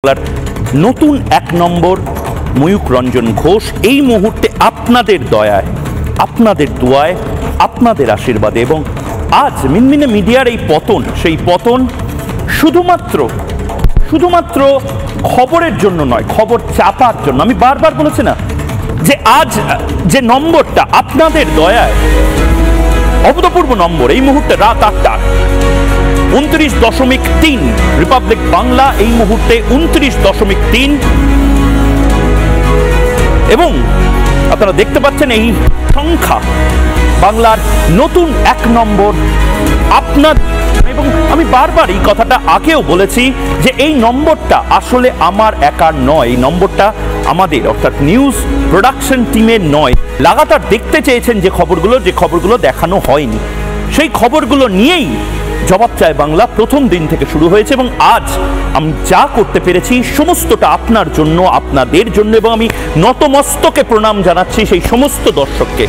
বাংলার নতুন এক নম্বর ময়ূক রঞ্জন ঘোষ এই মুহূর্তে আপনাদের দয়ায়, আপনাদের দোয়ায়, আপনাদের আশীর্বাদে এবং আজ মিনমিনে মিডিয়ার এই পতন, সেই পতন শুধুমাত্র খবরের জন্য নয়, খবর চাপার জন্য। আমি বারবার বলেছি না যে আজ যে নম্বরটা আপনাদের দয়ায় অভূতপূর্ব নম্বর, এই মুহূর্তে রাত 8টা 29.3 রিপাবলিক বাংলা এই মুহূর্তে 29.3 এবং আপনারা দেখতে পাচ্ছেন এই সংখ্যা বাংলার নতুন এক নম্বর আপনার। এবং আমি বারবার এই কথাটা আগেও বলেছি যে এই নম্বরটা আসলে আমার একার নয়, এই নম্বরটা আমাদের অর্থাৎ নিউজ প্রোডাকশন টিমের নয়। লাগাতার দেখতে চেয়েছেন যে খবরগুলো দেখানো হয়নি, সেই খবরগুলো নিয়েই জবাব চায় বাংলা প্রথম দিন থেকে শুরু হয়েছে এবং আজ আমি যা করতে পেরেছি সমস্তটা আপনার জন্য, আপনাদের জন্য এবং আমি নতমস্তকে প্রণাম জানাচ্ছি সেই সমস্ত দর্শককে